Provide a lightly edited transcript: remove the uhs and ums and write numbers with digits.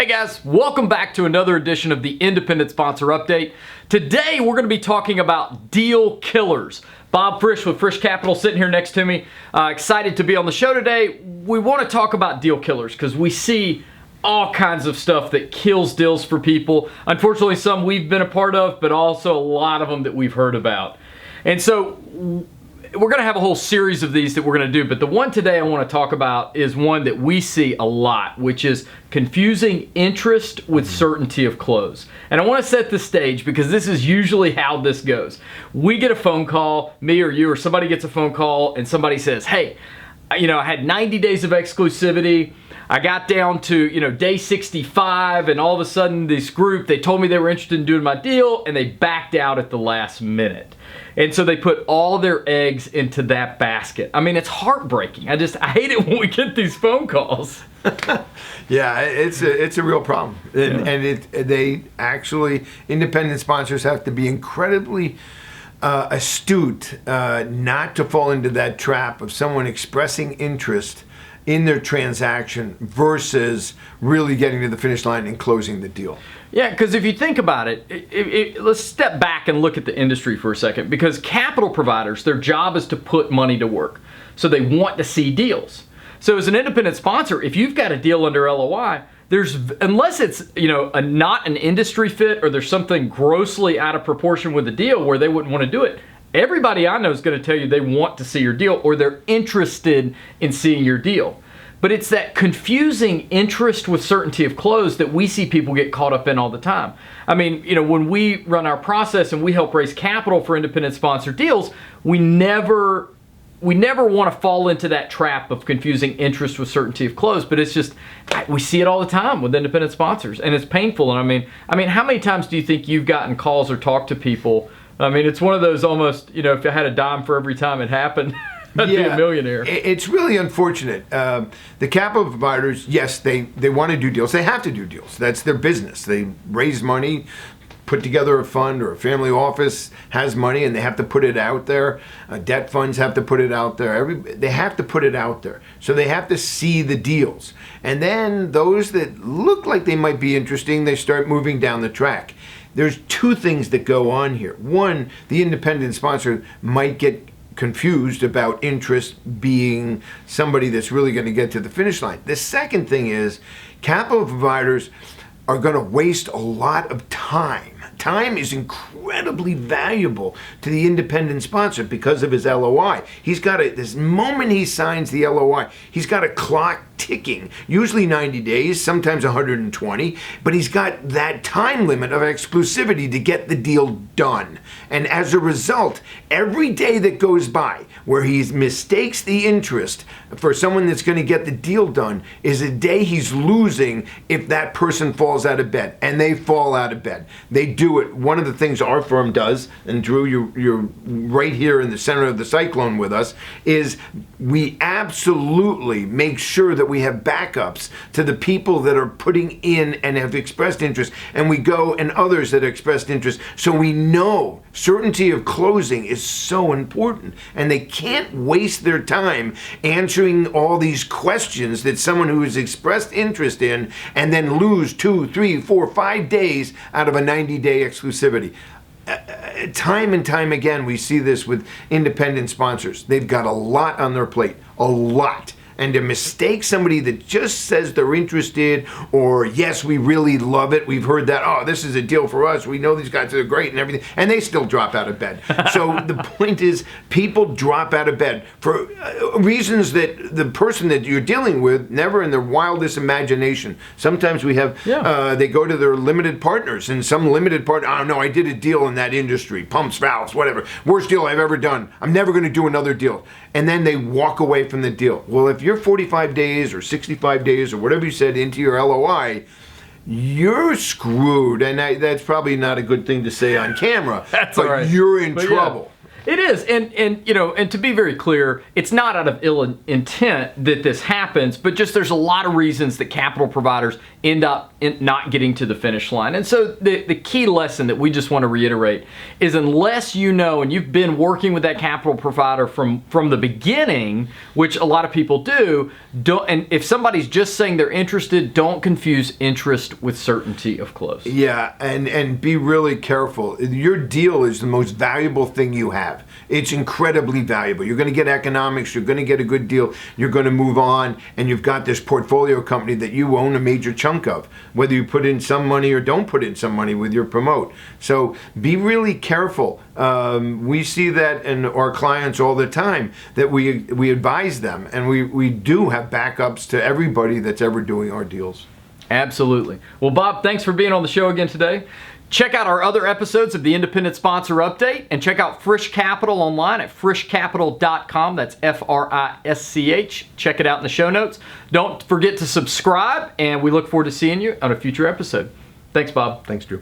Hey guys, welcome back to another edition of the Independent Sponsor Update. Today we're going to be talking about deal killers. Bob Frisch with Frisch Capital sitting here next to me. Excited to be on the show today. We want to talk about deal killers because we see all kinds of stuff that kills deals for people. Unfortunately, some we've been a part of, but also a lot of them that we've heard about. And so we're going to have a whole series of these that we're going to do, but the one today I want to talk about is one that we see a lot, which is confusing interest with certainty of close. And I want to set the stage because this is usually how this goes. We get a phone call, me or you or somebody gets a phone call, and somebody says, hey, I had 90 days of exclusivity. I got down to, day 65, and all of a sudden this group, they told me they were interested in doing my deal, and they backed out at the last minute. And so they put all their eggs into that basket. I mean, it's heartbreaking. I hate it when we get these phone calls. Yeah, it's a real problem. They actually, independent sponsors have to be incredibly astute not to fall into that trap of someone expressing interest in their transaction versus really getting to the finish line and closing the deal. Yeah, because if you think about it, let's step back and look at the industry for a second, because capital providers, their job is to put money to work. So they want to see deals. So as an independent sponsor, if you've got a deal under LOI, unless it's not an industry fit or there's something grossly out of proportion with the deal where they wouldn't want to do it, everybody I know is going to tell you they want to see your deal or they're interested in seeing your deal. But it's that confusing interest with certainty of close that we see people get caught up in all the time. I mean, when we run our process and we help raise capital for independent sponsor deals, we never want to fall into that trap of confusing interest with certainty of close, but it's just, we see it all the time with independent sponsors, and it's painful. And I mean, how many times do you think you've gotten calls or talked to people? I mean, it's one of those almost, if I had a dime for every time it happened, I'd be a millionaire. It's really unfortunate. The capital providers, yes, they want to do deals. They have to do deals. That's their business. They raise money, put together a fund, or a family office has money and they have to put it out there. Debt funds have to put it out there. They have to put it out there. So they have to see the deals. And then those that look like they might be interesting, they start moving down the track. There's two things that go on here. One, the independent sponsor might get confused about interest being somebody that's really going to get to the finish line. The second thing is capital providers are going to waste a lot of time. Time is incredibly valuable to the independent sponsor because of his LOI. He's got this moment he signs the LOI, he's got a clock ticking, usually 90 days, sometimes 120, but he's got that time limit of exclusivity to get the deal done. And as a result, every day that goes by where he mistakes the interest for someone that's going to get the deal done is a day he's losing if that person falls out of bed. And they fall out of bed. They do it. One of the things our firm does, and Drew, you're right here in the center of the cyclone with us, is we absolutely make sure that we have backups to the people that are putting in and have expressed interest, and we go and others that expressed interest, so we know certainty of closing is so important, and they can't waste their time answering all these questions that someone who has expressed interest in and then lose 2, 3, 4, 5 days out of a 90-day exclusivity. Time and time again, we see this with independent sponsors. They've got a lot on their plate, a lot. And to mistake somebody that just says they're interested, or yes, we really love it, we've heard that, oh, this is a deal for us, we know these guys are great and everything, and they still drop out of bed. So the point is, people drop out of bed for reasons that the person that you're dealing with never in their wildest imagination. Sometimes we have, they go to their limited partners, and some limited partner, oh no, I did a deal in that industry, pumps, valves, whatever, worst deal I've ever done, I'm never going to do another deal. And then they walk away from the deal. Well, if you're 45 days or 65 days or whatever you said into your LOI, you're screwed. And that's probably not a good thing to say on camera, but right. You're in trouble. It is, and you know, and to be very clear, it's not out of ill intent that this happens, but just there's a lot of reasons that capital providers end up not getting to the finish line. And so the key lesson that we just want to reiterate is, unless you know and you've been working with that capital provider from the beginning, which a lot of people do, and if somebody's just saying they're interested, don't confuse interest with certainty of close. Yeah, and be really careful. Your deal is the most valuable thing you have. It's incredibly valuable. You're going to get economics, you're going to get a good deal, you're going to move on, and you've got this portfolio company that you own a major chunk of, whether you put in some money or don't put in some money with your promote. So be really careful. We see that in our clients all the time, that we advise them, and we do have backups to everybody that's ever doing our deals. Absolutely. Well, Bob, thanks for being on the show again today. Check out our other episodes of the Independent Sponsor Update, and check out Frisch Capital online at frischcapital.com. That's Frisch. Check it out in the show notes. Don't forget to subscribe, and we look forward to seeing you on a future episode. Thanks, Bob. Thanks, Drew.